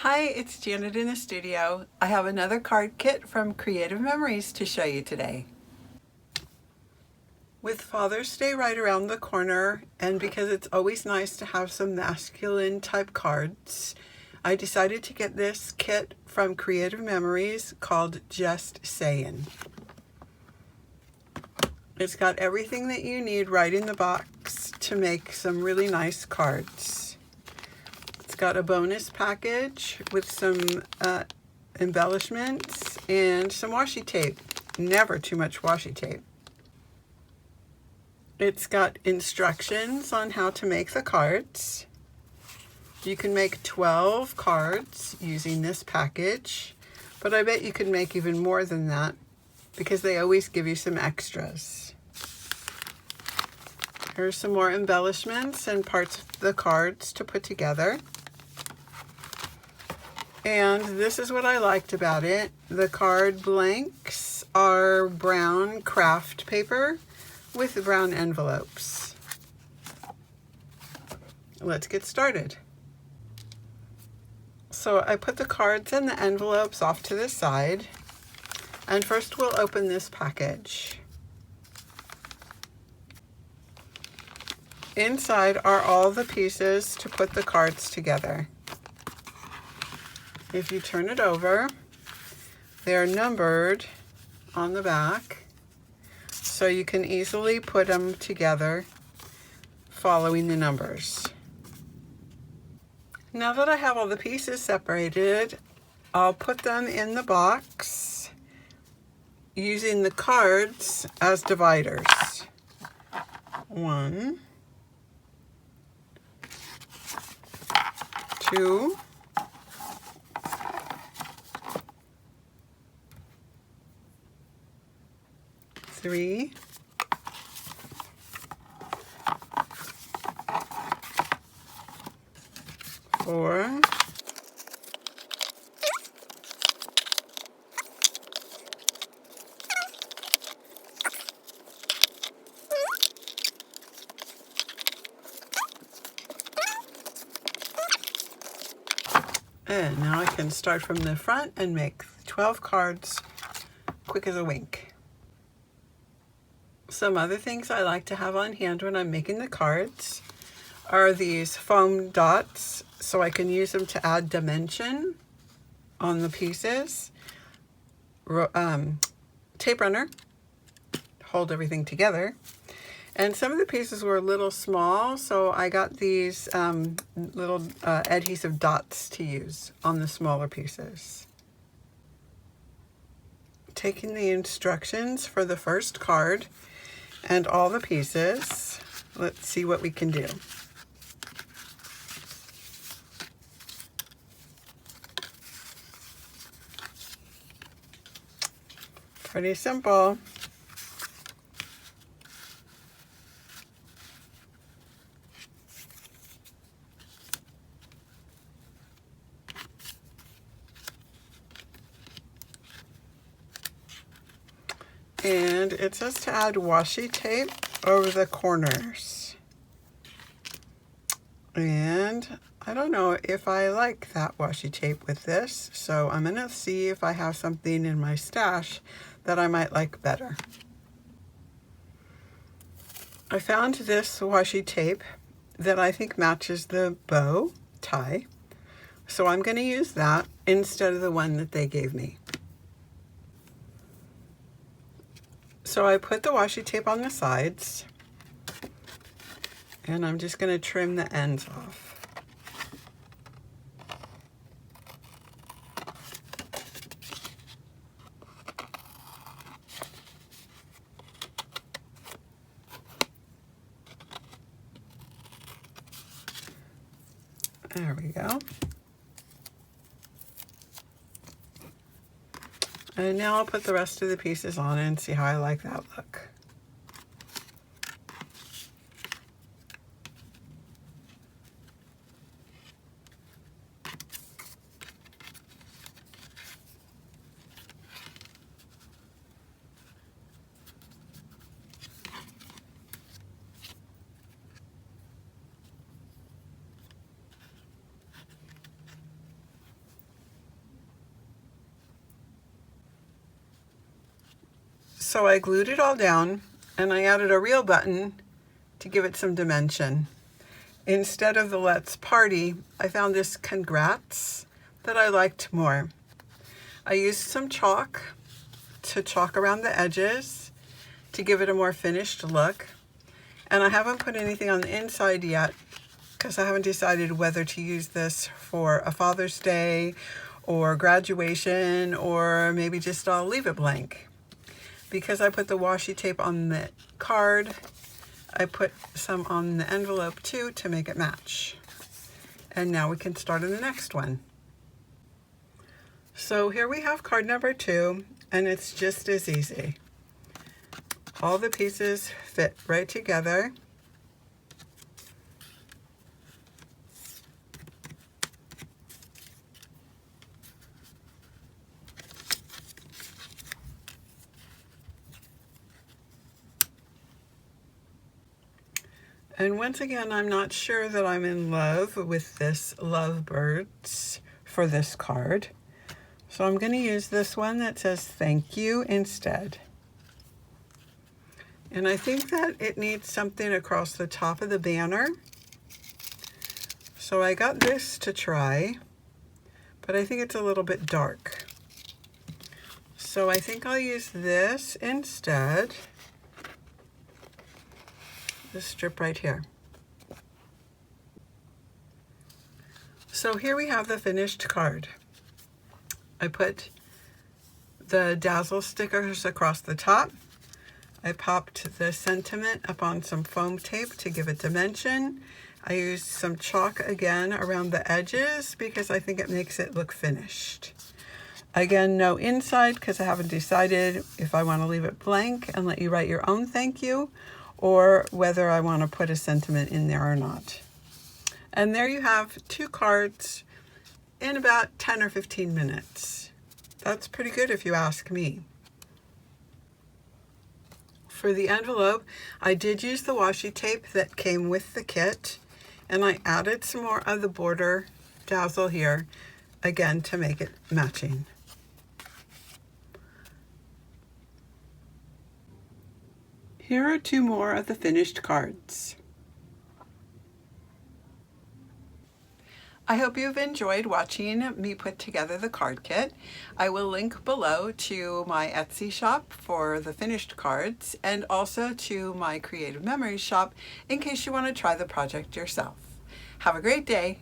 Hi, it's Janet in the studio. I have another card kit from Creative Memories to show you today. With Father's Day right around the corner, and because it's always nice to have some masculine type cards, I decided to get this kit from Creative Memories called Just Sayin. It's got everything that you need right in the box to make some really nice cards. It's got a bonus package with some embellishments and some washi tape. Never too much washi tape. It's got instructions on how to make the cards. You can make 12 cards using this package, but I bet you could make even more than that because they always give you some extras. Here's some more embellishments and parts of the cards to put together. And this is what I liked about it. The card blanks are brown craft paper with brown envelopes. Let's get started. So I put the cards and the envelopes off to the side, and first we'll open this package. Inside are all the pieces to put the cards together. If you turn it over, they're numbered on the back, so you can easily put them together following the numbers. Now that I have all the pieces separated, I'll put them in the box using the cards as dividers. 1, 2, 3, 4, 5. Now I can start from the front and make 12 cards quick as a wink. Some other things I like to have on hand when I'm making the cards are these foam dots, so I can use them to add dimension on the pieces. Tape runner, hold everything together. And some of the pieces were a little small, so I got these little adhesive dots to use on the smaller pieces. Taking the instructions for the first card and all the pieces, let's see what we can do. Pretty simple. And it says to add washi tape over the corners. And I don't know if I like that washi tape with this, so I'm gonna see if I have something in my stash that I might like better. I found this washi tape that I think matches the bow tie, so I'm gonna use that instead of the one that they gave me. So I put the washi tape on the sides, and I'm just going to trim the ends off. There we go. And now I'll put the rest of the pieces on and see how I like that look. So I glued it all down and I added a real button to give it some dimension. Instead of the Let's Party, I found this Congrats that I liked more. I used some chalk to chalk around the edges to give it a more finished look. And I haven't put anything on the inside yet because I haven't decided whether to use this for a Father's Day or graduation, or maybe just I'll leave it blank. Because I put the washi tape on the card, I put some on the envelope too to make it match. And now we can start on the next one. So here we have card number 2, and it's just as easy. All the pieces fit right together. And once again, I'm not sure that I'm in love with this Lovebirds for this card. So I'm going to use this one that says thank you instead. And I think that it needs something across the top of the banner. So I got this to try, but I think it's a little bit dark. So I think I'll use this instead. This strip right here. So here we have the finished card. I put the Dazzle stickers across the top. I popped the sentiment up on some foam tape to give it dimension. I used some chalk again around the edges because I think it makes it look finished. Again, no inside because I haven't decided if I want to leave it blank and let you write your own thank you, or whether I want to put a sentiment in there or not. And there you have 2 cards in about 10 or 15 minutes. That's pretty good if you ask me. For the envelope, I did use the washi tape that came with the kit, and I added some more of the border dazzle here, again to make it matching. Here are 2 more of the finished cards. I hope you've enjoyed watching me put together the card kit. I will link below to my Etsy shop for the finished cards and also to my Creative Memories shop in case you want to try the project yourself. Have a great day.